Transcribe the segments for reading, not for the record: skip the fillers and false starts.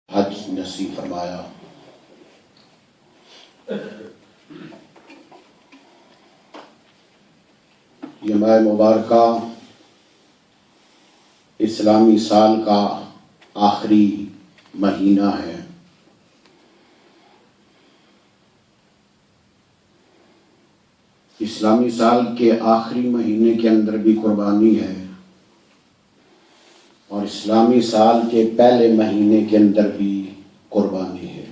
حج نصیب فرمایا۔ یہ ماہ مبارکہ اسلامی سال کا آخری مہینہ ہے۔ اسلامی سال کے آخری مہینے کے اندر بھی قربانی ہے اور اسلامی سال کے پہلے مہینے کے اندر بھی قربانی ہے۔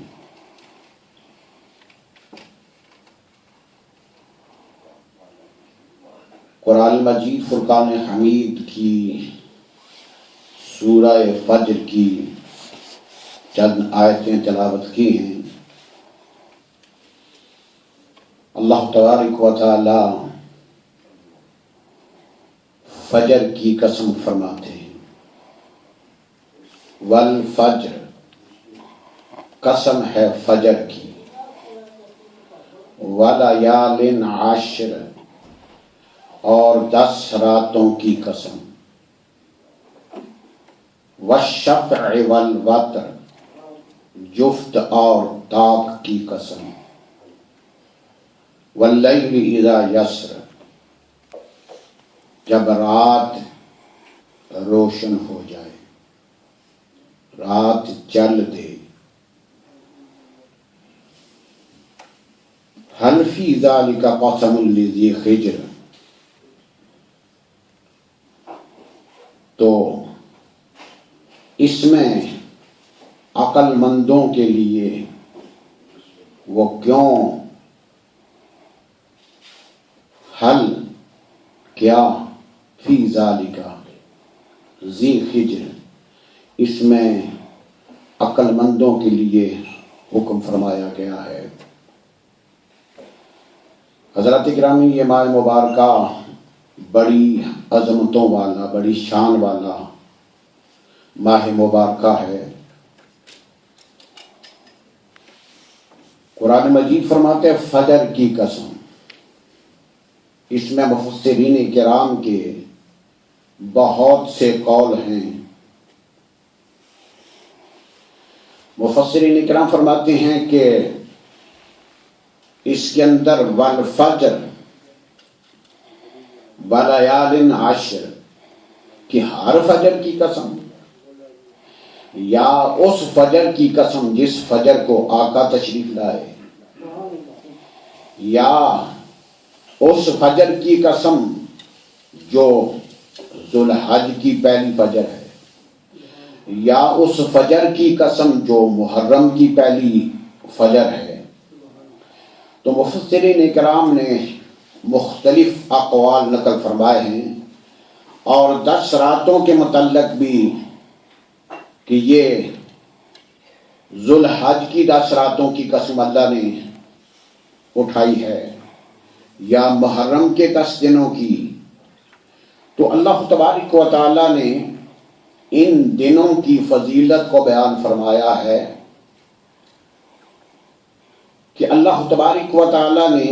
قرآن مجید فرقان حمید کی سورہ فجر کی چند آیتیں تلاوت کی ہیں۔ اللہ تبارک و تعالی فجر کی قسم فرماتے ہیں، والفجر، قسم ہے فجر کی، ولیال عشر، اور 10 راتوں کی قسم، والشفع والوتر، جفت اور طاق کی قسم، واللیل اذا یسر، جب رات روشن ہو جائے، رات چل دے، هل فی ذلک قسم لذی حجر، تو اس میں عقل مندوں کے لیے وہ کیوں، حل کیا، فی ذالک ذی حجر، اس میں عقل مندوں کے لیے حکم فرمایا گیا ہے۔ حضرات گرامی، یہ ماہ مبارکہ بڑی عظمتوں والا، بڑی شان والا ماہ مبارکہ ہے۔ قرآن مجید فرماتے ہیں فجر کی قسم۔ اس میں مفسرین کرام کے بہت سے قول ہیں۔ مفسرین کرام فرماتے ہیں کہ اس کے اندر والفجر ولیال عشر کہ ہر فجر کی قسم، یا اس فجر کی قسم جس فجر کو آقا تشریف لائے، یا اس فجر کی قسم جو ذوالحج کی پہلی فجر ہے، یا اس فجر کی قسم جو محرم کی پہلی فجر ہے۔ تو مفسرین کرام نے مختلف اقوال نقل فرمائے ہیں، اور 10 راتوں کے متعلق بھی کہ یہ ذوالحج کی 10 راتوں کی قسم اللہ نے اٹھائی ہے، یا محرم کے 10 دنوں کی۔ تو اللہ تبارک و تعالی نے ان دنوں کی فضیلت کو بیان فرمایا ہے کہ اللہ تبارک و تعالی نے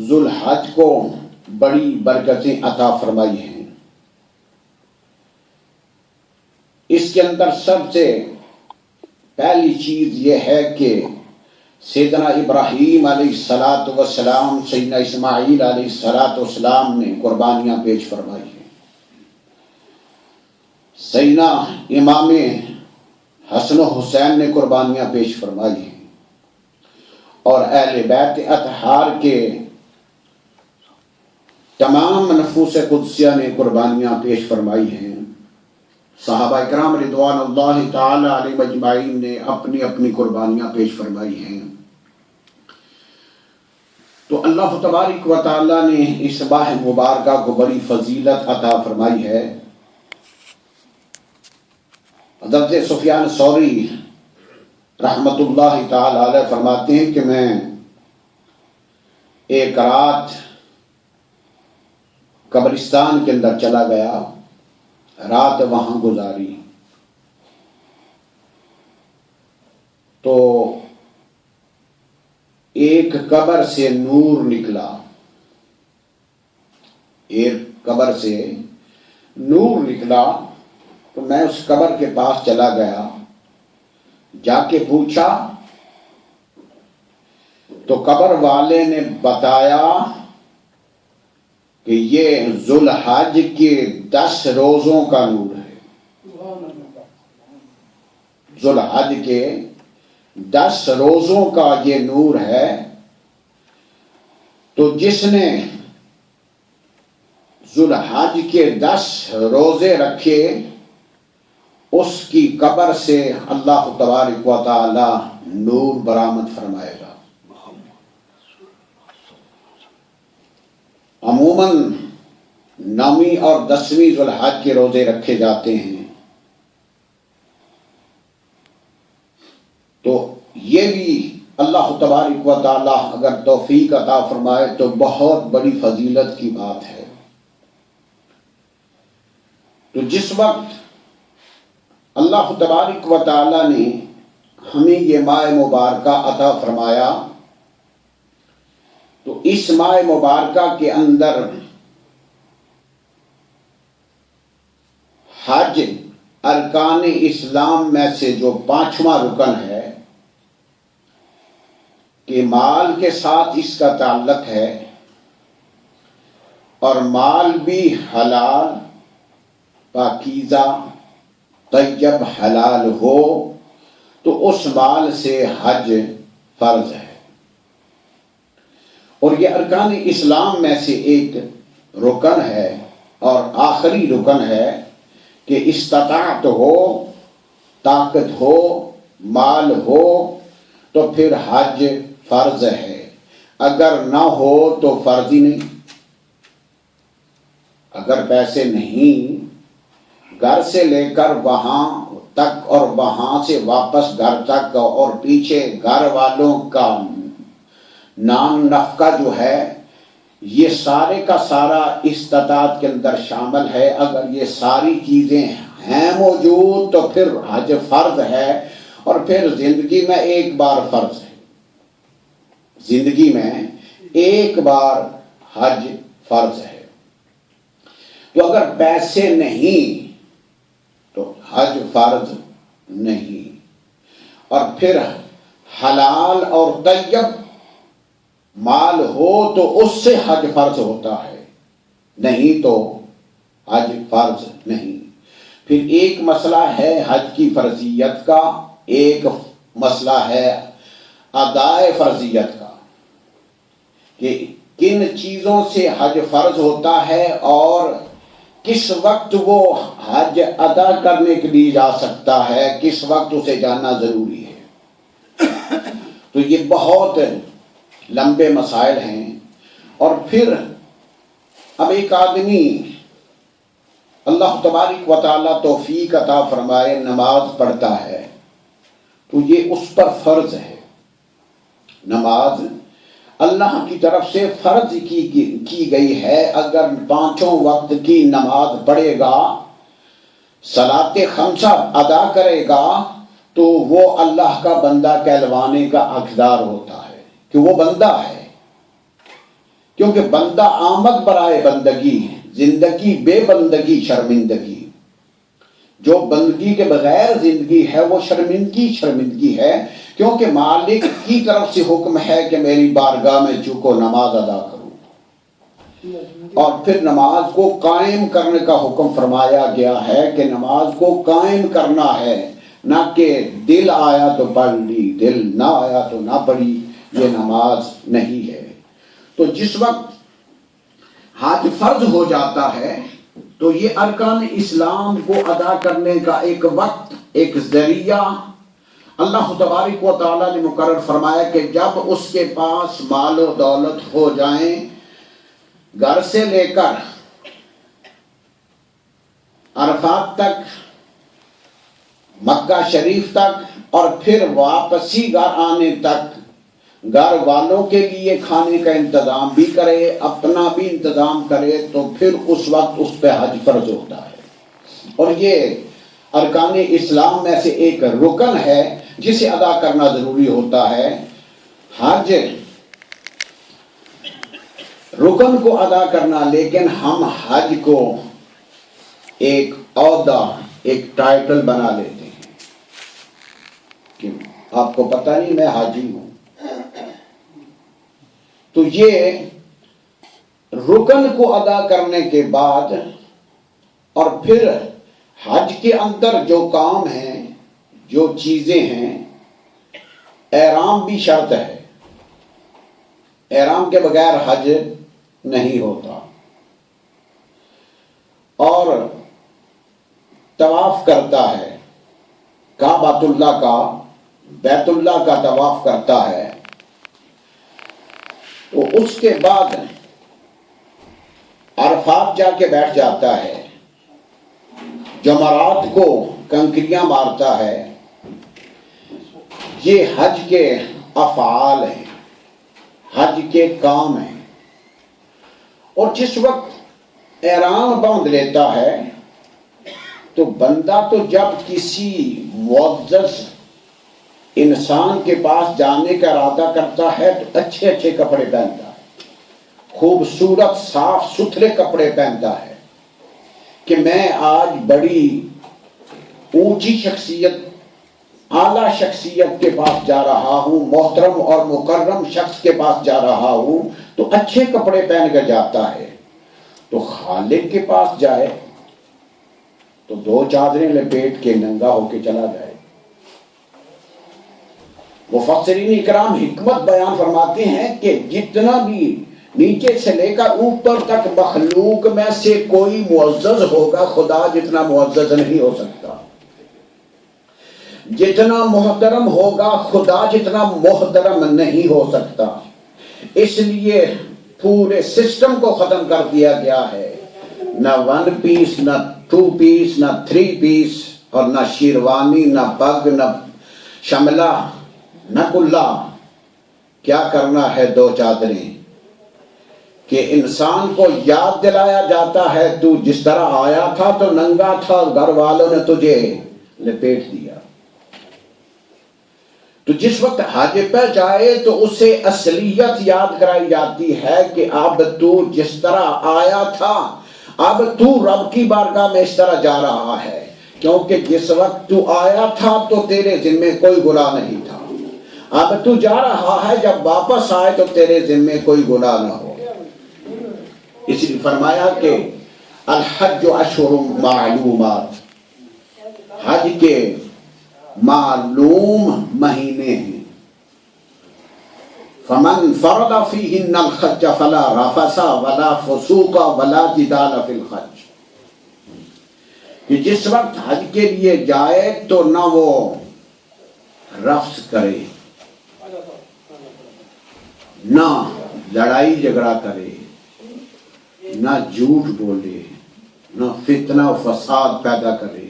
ذوالحج کو بڑی برکتیں عطا فرمائی ہیں۔ اس کے اندر سب سے پہلی چیز یہ ہے کہ سیدنا ابراہیم علیہ السلام، سیدنا اسماعیل علیہ السلام نے قربانیاں پیش فرمائی ہیں۔ سیدنا امام حسن و حسین نے قربانیاں پیش فرمائی ہیں، اور اہل بیت اطہار کے تمام نفوس قدسیہ نے قربانیاں پیش فرمائی ہیں۔ صحابہ کرام رضوان اللہ تعالی علیہم اجمعین نے اپنی اپنی قربانیاں پیش فرمائی ہیں۔ تو اللہ تبارک و تعالی نے اس ماہ مبارکہ کو بڑی فضیلت عطا فرمائی ہے۔ حضرت سفیان ثوری رحمت اللہ تعالی علیہ فرماتے ہیں کہ میں ایک رات قبرستان کے اندر چلا گیا، رات وہاں گزاری، تو ایک قبر سے نور نکلا، ایک قبر سے نور نکلا، تو میں اس قبر کے پاس چلا گیا جا کے پوچھا تو قبر والے نے بتایا کہ یہ ذوالحج کے 10 روزوں کا نور ہے. ذوالحج کے 10 روزوں کا یہ نور ہے. تو جس نے ذوالحج کے 10 روزے رکھے اس کی قبر سے اللہ تبارک و تعالی نور برآمد فرمائے گا. عموماً 9ویں اور 10ویں ذوالحج کے روزے رکھے جاتے ہیں. تو یہ بھی اللہ تبارک و تعالی اگر توفیق عطا فرمائے تو بہت بڑی فضیلت کی بات ہے. تو جس وقت اللہ تبارک و تعالی نے ہمیں یہ ماہ مبارکہ عطا فرمایا تو اس ماہ مبارکہ کے اندر حج ارکان اسلام میں سے جو 5واں رکن ہے کہ مال کے ساتھ اس کا تعلق ہے اور مال بھی حلال پاکیزہ طیب حلال ہو تو اس مال سے حج فرض ہے. اور یہ ارکان اسلام میں سے ایک رکن ہے اور آخری رکن ہے کہ استطاعت ہو، طاقت ہو، مال ہو تو پھر حج فرض ہے. اگر نہ ہو تو فرض ہی نہیں. اگر پیسے نہیں، گھر سے لے کر وہاں تک اور وہاں سے واپس گھر تک اور پیچھے گھر والوں کا نان نفقہ جو ہے یہ سارے کا سارا استطاعت کے اندر شامل ہے. اگر یہ ساری چیزیں ہیں موجود تو پھر حج فرض ہے. اور پھر زندگی میں ایک بار فرض ہے. زندگی میں ایک بار حج فرض ہے. تو اگر پیسے نہیں تو حج فرض نہیں. اور پھر حلال اور طیب مال ہو تو اس سے حج فرض ہوتا ہے، نہیں تو حج فرض نہیں. پھر ایک مسئلہ ہے حج کی فرضیت کا، ایک مسئلہ ہے ادائے فرضیت کا کہ کن چیزوں سے حج فرض ہوتا ہے اور کس وقت وہ حج ادا کرنے کے لیے جا سکتا ہے، کس وقت اسے جانا ضروری ہے. تو یہ بہت لمبے مسائل ہیں. اور پھر اب ایک آدمی اللہ تبارک و تعالیٰ توفیق عطا فرمائے نماز پڑھتا ہے تو یہ اس پر فرض ہے. نماز اللہ کی طرف سے فرض کی گئی ہے. اگر 5 وقت کی نماز پڑھے گا، صلاۃ خمسہ ادا کرے گا تو وہ اللہ کا بندہ کہلوانے کا حقدار ہوتا ہے کہ وہ بندہ ہے. کیونکہ بندہ آمد برائے بندگی، زندگی بے بندگی شرمندگی. جو بندگی کے بغیر زندگی ہے وہ شرمندگی ہے. کیونکہ مالک کی طرف سے حکم ہے کہ میری بارگاہ میں جھکو نماز ادا کرو. اور پھر نماز کو قائم کرنے کا حکم فرمایا گیا ہے کہ نماز کو قائم کرنا ہے، نہ کہ دل آیا تو پڑھ لی، دل نہ آیا تو نہ پڑھی. یہ نماز نہیں ہے. تو جس وقت حج فرض ہو جاتا ہے تو یہ ارکان اسلام کو ادا کرنے کا ایک وقت، ایک ذریعہ اللہ تبارک و تعالیٰ نے مقرر فرمایا کہ جب اس کے پاس مال و دولت ہو جائیں، گھر سے لے کر عرفات تک، مکہ شریف تک اور پھر واپسی گھر آنے تک گھر والوں کے لیے کھانے کا انتظام بھی کرے، اپنا بھی انتظام کرے، تو پھر اس وقت اس پہ حج فرض ہوتا ہے. اور یہ ارکان اسلام میں سے ایک رکن ہے جسے ادا کرنا ضروری ہوتا ہے. حج رکن کو ادا کرنا، لیکن ہم حج کو ایک عہدہ، ایک ٹائٹل بنا لیتے ہیں کہ آپ کو پتہ نہیں میں حاجی ہوں. تو یہ رکن کو ادا کرنے کے بعد اور پھر حج کے اندر جو کام ہیں، جو چیزیں ہیں، احرام بھی شرط ہے. احرام کے بغیر حج نہیں ہوتا. اور طواف کرتا ہے کعبۃ اللہ کا، بیت اللہ کا طواف کرتا ہے. تو اس کے بعد عرفات جا کے بیٹھ جاتا ہے، جمرات کو کنکریاں مارتا ہے. یہ حج کے افعال ہیں، حج کے کام ہیں. اور جس وقت احرام باندھ لیتا ہے تو بندہ تو جب کسی معزز انسان کے پاس جانے کا ارادہ کرتا ہے تو اچھے اچھے کپڑے پہنتا ہے، خوبصورت صاف ستھرے کپڑے پہنتا ہے کہ میں آج بڑی اونچی شخصیت، اعلیٰ شخصیت کے پاس جا رہا ہوں، محترم اور مکرم شخص کے پاس جا رہا ہوں. تو اچھے کپڑے پہن کر جاتا ہے. تو خالق کے پاس جائے تو 2 چادریں لپیٹ کے ننگا ہو کے چلا جائے. مفسرین اکرام حکمت بیان فرماتے ہیں کہ جتنا بھی نیچے سے لے کر اوپر تک مخلوق میں سے کوئی معزز ہوگا، خدا جتنا معزز نہیں ہو سکتا. جتنا محترم ہوگا، خدا جتنا محترم نہیں ہو سکتا. اس لیے پورے سسٹم کو ختم کر دیا گیا ہے. نہ 1 پیس، نہ 2 پیس، نہ 3 پیس، اور نہ شیروانی، نہ پگ، نہ شملہ، نہ کلا. کیا کرنا ہے 2 چادریں کہ انسان کو یاد دلایا جاتا ہے تو جس طرح آیا تھا تو ننگا تھا، گھر والوں نے تجھے لپیٹ دیا. تو جس وقت حج پہ جائے تو اسے اصلیت یاد کرائی جاتی ہے کہ اب تو جس طرح آیا تھا، اب تو رب کی بارگاہ میں اس طرح جا رہا ہے، کیونکہ جس وقت تو آیا تھا تو تیرے ذمے کوئی گناہ نہیں تھا. اب تو جا رہا ہے، جب واپس آئے تو تیرے ذمے کوئی گناہ نہ ہو. اس لیے فرمایا کہ الحج اشہر معلومات، حج کے معلوم مہینے ہیں. فمن فرض فیہن الحج فلا رفث ولا فسوق ولا جدال فی الحج، کہ جس وقت حج کے لیے جائے تو نہ وہ رفث کرے، نہ لڑائی جھگڑا کرے، نہ جھوٹ بولے، نہ فتنہ و فساد پیدا کرے،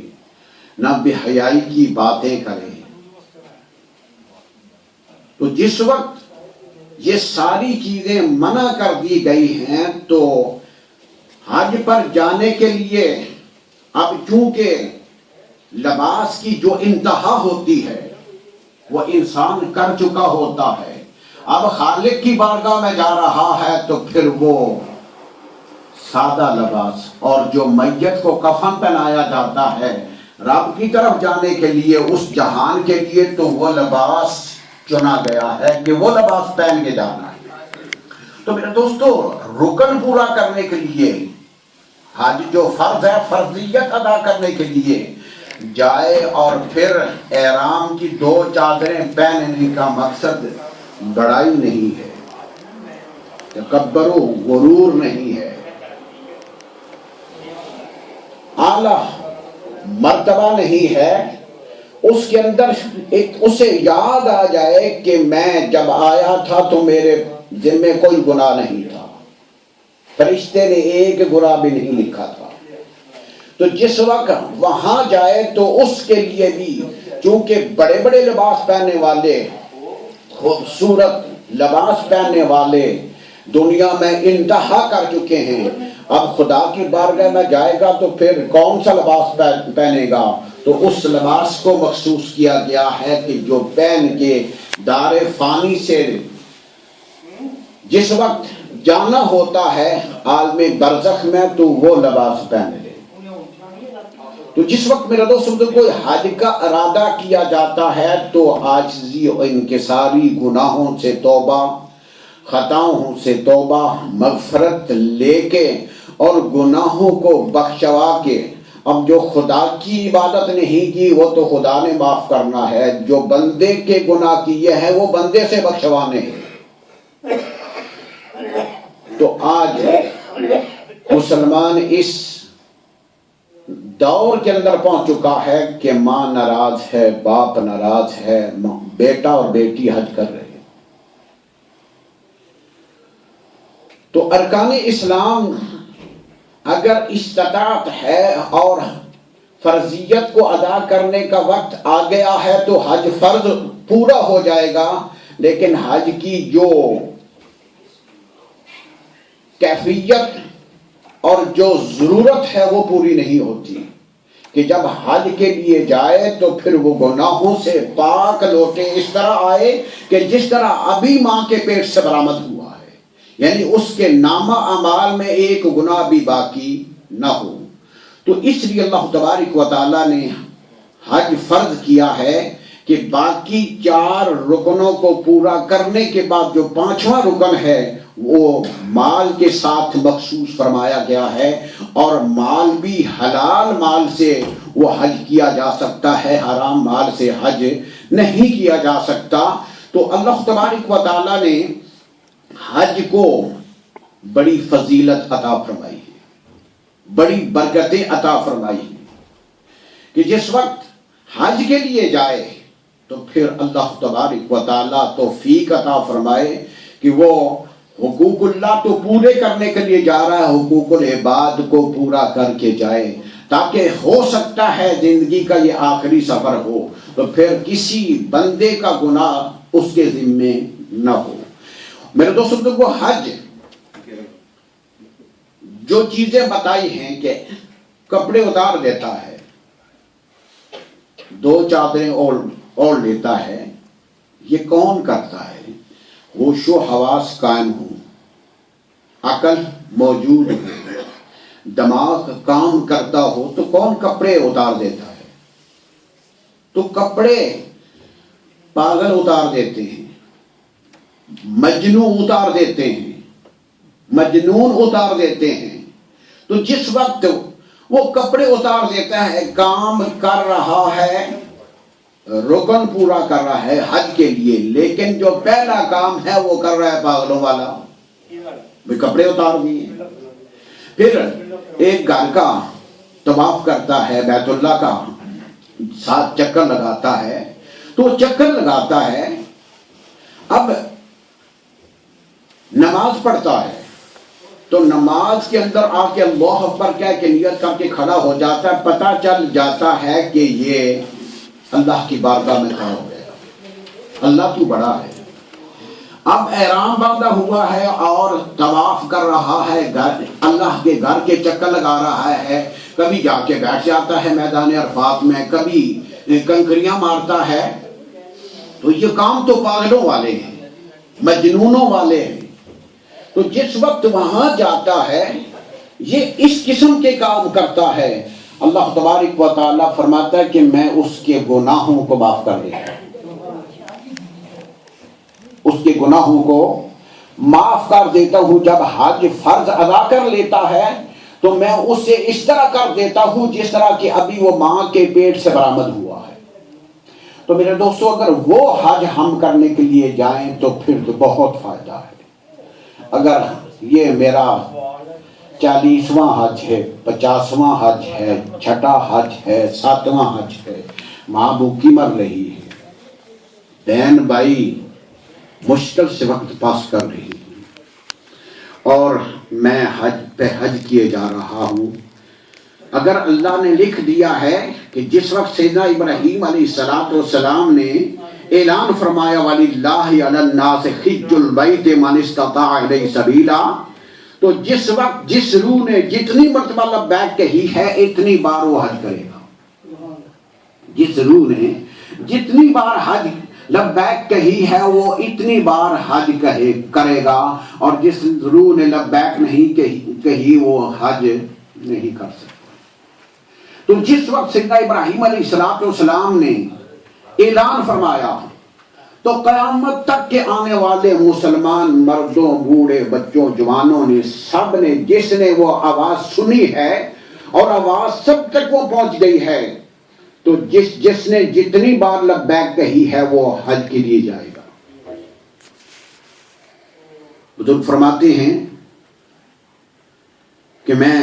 نہ بے حیائی کی باتیں کرے. تو جس وقت یہ ساری چیزیں منع کر دی گئی ہیں تو حج پر جانے کے لیے اب چونکہ لباس کی جو انتہا ہوتی ہے وہ انسان کر چکا ہوتا ہے، اب خالق کی بارگاہ میں جا رہا ہے تو پھر وہ سادہ لباس، اور جو میت کو کفن پہنایا جاتا ہے رب کی طرف جانے کے لیے، اس جہان کے لیے، تو وہ لباس چنا گیا ہے کہ وہ لباس پہن کے جانا ہے. تو میرے دوستو، رکن پورا کرنے کے لیے حج جو فرض ہے، فرضیت ادا کرنے کے لیے جائے، اور پھر احرام کی 2 چادریں پہننے کا مقصد بڑائی نہیں ہے، تکبر و غرور نہیں ہے، اعلیٰ مرتبہ نہیں ہے. اس کے اندر اسے یاد آ جائے کہ میں جب آیا تھا تو میرے ذمے کوئی گناہ نہیں تھا، فرشتے نے ایک گناہ بھی نہیں لکھا تھا. تو جس وقت وہاں جائے تو اس کے لیے بھی، چونکہ بڑے بڑے لباس پہننے والے، خوبصورت لباس پہننے والے دنیا میں انتہا کر چکے ہیں، اب خدا کی بارگاہ میں جائے گا تو پھر کون سا لباس پہنے گا؟ تو اس لباس کو مخصوص کیا گیا ہے کہ جو پہن کے دار فانی سے جس وقت جانا ہوتا ہے عالم برزخ میں، تو وہ لباس پہن لے. تو جس وقت میرا دوست کوئی حج کا ارادہ کیا جاتا ہے تو عاجزی و انکساری، گناہوں سے توبہ، خطاؤں سے توبہ، مغفرت لے کے اور گناہوں کو بخشوا کے، اب جو خدا کی عبادت نہیں کی وہ تو خدا نے معاف کرنا ہے، جو بندے کے گناہ کیے ہیں وہ بندے سے بخشوانے ہیں۔ تو آج مسلمان اس دور کے اندر پہنچ چکا ہے کہ ماں ناراض ہے، باپ ناراض ہے، بیٹا اور بیٹی حج کر رہے ہیں۔ تو ارکان اسلام اگر استطاعت ہے اور فرضیت کو ادا کرنے کا وقت آ گیا ہے تو حج فرض پورا ہو جائے گا، لیکن حج کی جو کیفیت اور جو ضرورت ہے وہ پوری نہیں ہوتی، کہ جب حج کے لیے جائے تو پھر وہ گناہوں سے پاک لوٹے، اس طرح آئے کہ جس طرح ابھی ماں کے پیٹ سے برآمد ہوا ہے، یعنی اس کے نامہ اعمال میں ایک گناہ بھی باقی نہ ہو۔ تو اس لیے اللہ تبارک و تعالیٰ نے حج فرض کیا ہے کہ باقی 4 رکنوں کو پورا کرنے کے بعد جو 5واں رکن ہے وہ مال کے ساتھ مخصوص فرمایا گیا ہے، اور مال بھی حلال مال سے وہ حج کیا جا سکتا ہے، حرام مال سے حج نہیں کیا جا سکتا۔ تو اللہ تبارک و تعالیٰ نے حج کو بڑی فضیلت عطا فرمائی ہے، بڑی برکتیں عطا فرمائی ہیں، کہ جس وقت حج کے لیے جائے تو پھر اللہ تبارک و تعالیٰ توفیق عطا فرمائے کہ وہ حقوق اللہ تو پورے کرنے کے لیے جا رہا ہے، حقوق العباد کو پورا کر کے جائے، تاکہ ہو سکتا ہے زندگی کا یہ آخری سفر ہو تو پھر کسی بندے کا گناہ اس کے ذمے نہ ہو۔ میرے دوستوں کو حج جو چیزیں بتائی ہیں کہ کپڑے اتار دیتا ہے، 2 چادریں اوڑھ لیتا ہے، یہ کون کرتا ہے؟ ہوش و حواس قائم ہو، عقل موجود ہو، دماغ کام کرتا ہو تو کون کپڑے اتار دیتا ہے؟ تو کپڑے پاگل اتار دیتے ہیں، مجنون اتار دیتے ہیں، مجنون اتار دیتے ہیں۔ تو جس وقت وہ کپڑے اتار دیتا ہے، کام کر رہا ہے، رکن پورا کر رہا ہے حج کے لیے، لیکن جو پہلا کام ہے وہ کر رہا ہے پاگلوں والا، بھی کپڑے اتار دیے۔ پھر ایک گھر کا طواف کرتا ہے، بیت اللہ کا 7 چکر لگاتا ہے، تو چکر لگاتا ہے، اب نماز پڑھتا ہے تو نماز کے اندر آ کے اللہ اکبر کہہ کے نیت کر کے کھڑا ہو جاتا ہے، پتہ چل جاتا ہے کہ یہ اللہ کی بارگاہ میں کھڑا ہو گیا، اللہ تو بڑا ہے۔ اب احرام باندھا ہوا ہے اور طواف کر رہا ہے، اللہ کے گھر کے چکر لگا رہا ہے، کبھی جا کے بیٹھ جاتا ہے میدان عرفات میں، کبھی کنکریاں مارتا ہے۔ تو یہ کام تو پاگلوں والے ہیں، مجنونوں والے ہیں۔ تو جس وقت وہاں جاتا ہے یہ اس قسم کے کام کرتا ہے، اللہ تبارک و تعالیٰ فرماتا ہے کہ میں اس کے گناہوں کو معاف کر دیتا ہوں، اس کے گناہوں کو معاف کر دیتا ہوں۔ جب حج فرض ادا کر لیتا ہے تو میں اسے اس طرح کر دیتا ہوں جس طرح کہ ابھی وہ ماں کے پیٹ سے برآمد ہوا ہے۔ تو میرے دوستو، اگر وہ حج ہم کرنے کے لیے جائیں تو پھر تو بہت فائدہ ہے۔ اگر یہ میرا 40واں حج ہے، 50واں حج ہے، 6واں حج ہے، 7واں حج ہے، ماں بھوکی مر رہی ہے، بہن بھائی مشکل سے وقت پاس کر رہی ہے، اور میں حج پہ حج کیے جا رہا ہوں، اگر اللہ نے لکھ دیا ہے کہ جس وقت سیدنا ابراہیم علیہ السلام نے اعلان فرمایا وَلِلَّهِ عَلَى النَّاسِ حِجُّ الْبَيْتِ مَنِ اسْتَطَاعَ إِلَيْهِ سَبِيلًا، تو جس وقت جس روح نے جتنی مرتبہ لبیک کہی ہے اتنی بار وہ حج کرے گا۔ جس روح نے جتنی بار حج لبیک کہی ہے وہ اتنی بار حج کرے گا، اور جس روح نے لبیک نہیں کہی وہ حج نہیں کر سکتا۔ تو تو جس وقت سیدنا ابراہیم علیہ السلام نے اعلان فرمایا تو قیامت تک کے آنے والے مسلمان مردوں، بوڑھے، بچوں، جوانوں نے، سب نے، جس نے وہ آواز سنی ہے اور آواز سب تک وہ پہنچ گئی ہے، تو جس نے جتنی بار لبیک کہی ہے وہ حج کے لیے جائے گا۔ بزرگ فرماتے ہیں کہ میں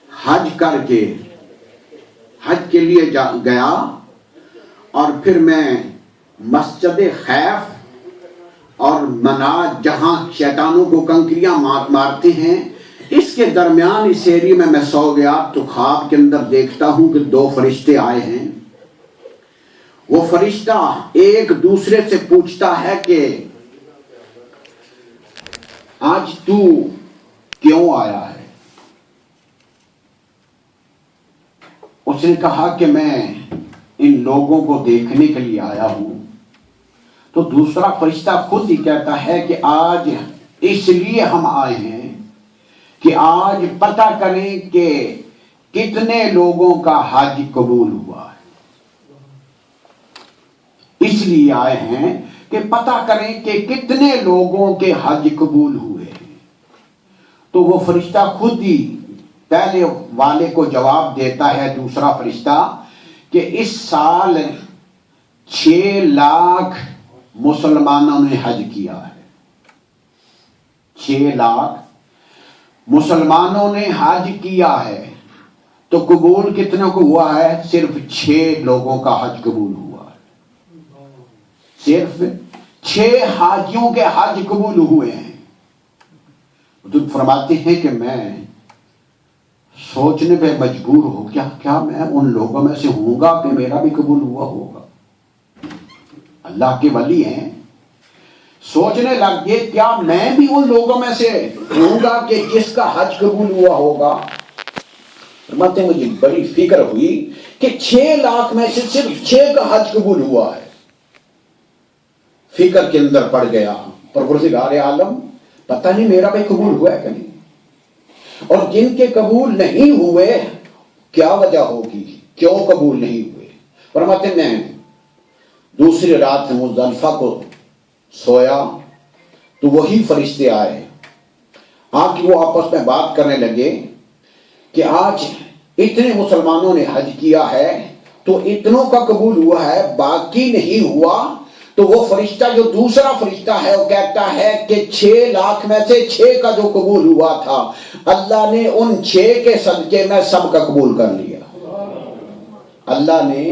حج کر کے حج کے لیے گیا، اور پھر میں مسجد خیف اور مناج جہاں شیطانوں کو کنکریاں مارتے ہیں، اس کے درمیان اس ایریا میں سو گیا، تو خواب کے اندر دیکھتا ہوں کہ 2 فرشتے آئے ہیں۔ وہ فرشتہ ایک دوسرے سے پوچھتا ہے کہ آج تو کیوں آیا ہے؟ اس نے کہا کہ میں ان لوگوں کو دیکھنے کے لیے آیا ہوں۔ تو دوسرا فرشتہ خود ہی کہتا ہے کہ آج اس لیے ہم آئے ہیں کہ آج پتہ کریں کہ کتنے لوگوں کا حج قبول ہوا ہے۔ اس لیے آئے ہیں کہ پتہ کریں کہ کتنے لوگوں کے حج قبول ہوئے ہیں۔ تو وہ فرشتہ خود ہی پہلے والے کو جواب دیتا ہے، دوسرا فرشتہ، کہ اس سال 6 لاکھ مسلمانوں نے حج کیا ہے۔ 6 لاکھ مسلمانوں نے حج کیا ہے، تو قبول کتنے کو ہوا ہے؟ صرف 6 لوگوں کا حج قبول ہوا ہے۔ صرف 6 حاجیوں کے حج قبول ہوئے ہیں۔ تو فرماتے ہیں کہ میں سوچنے پہ مجبور ہو، کیا میں ان لوگوں میں سے ہوں گا کہ میرا بھی قبول ہوا ہوگا؟ اللہ کے ولی ہیں، سوچنے لگ گئے کیا میں بھی ان لوگوں میں سے ہوں گا کہ جس کا حج قبول ہوا ہوگا؟ فرماتے ہیں مجھے بڑی فکر ہوئی کہ 6 لاکھ میں سے صرف 6 کا حج قبول ہوا ہے۔ فکر کے اندر پڑ گیا، پروردگار عالم پتہ نہیں میرا بھی قبول ہوا ہے کہ نہیں، اور جن کے قبول نہیں ہوئے کیا وجہ ہوگی، کیوں قبول نہیں ہوئے؟ فرماتے ہیں میں دوسری رات مزدلفہ کو سویا تو وہی فرشتے آئے، آ کے وہ آپس میں بات کرنے لگے کہ آج اتنے مسلمانوں نے حج کیا ہے تو اتنوں کا قبول ہوا ہے، باقی نہیں ہوا۔ تو وہ فرشتہ جو دوسرا فرشتہ ہے وہ کہتا ہے کہ 6 لاکھ میں سے 6 کا جو قبول ہوا تھا، اللہ نے ان 6 کے صدقے میں سب کا قبول کر لیا۔ اللہ نے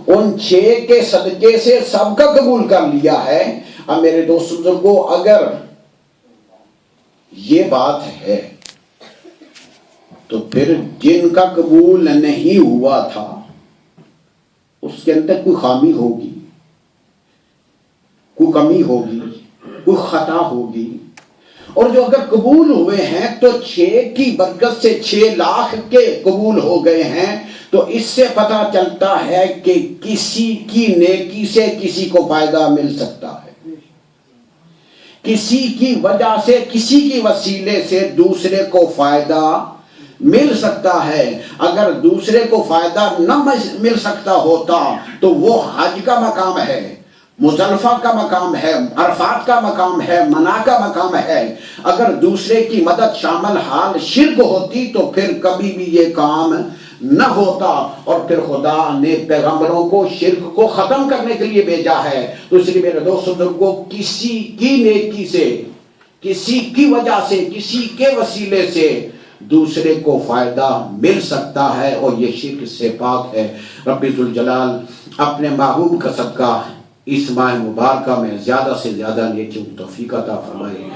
ان 6 کے صدقے سے سب کا قبول کر لیا ہے۔ اب میرے دوست بزرگوں، اگر یہ بات ہے تو پھر جن کا قبول نہیں ہوا تھا اس کے اندر کوئی خامی ہوگی، کوئی کمی ہوگی، کوئی خطا ہوگی، اور جو اگر قبول ہوئے ہیں تو 6 کی برکت سے 6 لاکھ کے قبول ہو گئے ہیں، تو اس سے پتہ چلتا ہے کہ کسی کی نیکی سے کسی کو فائدہ مل سکتا ہے، کسی کی وجہ سے، کسی کی وسیلے سے دوسرے کو فائدہ مل سکتا ہے۔ اگر دوسرے کو فائدہ نہ مل سکتا ہوتا تو وہ حج کا مقام ہے، مزدلفہ کا مقام ہے، عرفات کا مقام ہے، منا کا مقام ہے۔ اگر دوسرے کی مدد شامل حال شرک ہوتی تو پھر کبھی بھی یہ کام نہ ہوتا، اور پھر خدا نے پیغمبروں کو شرک کو ختم کرنے کے لیے بھیجا ہے۔ تو اس لیے میرے دوست بزرگوں، کسی کی نیکی سے، کسی کی وجہ سے، کسی کے وسیلے سے دوسرے کو فائدہ مل سکتا ہے، اور یہ شرک سے پاک ہے۔ رب ذوالجلال اپنے محبوب کا صدقہ اس ماہ مبارکہ میں زیادہ سے زیادہ نیکی و توفیق عطا فرمائے۔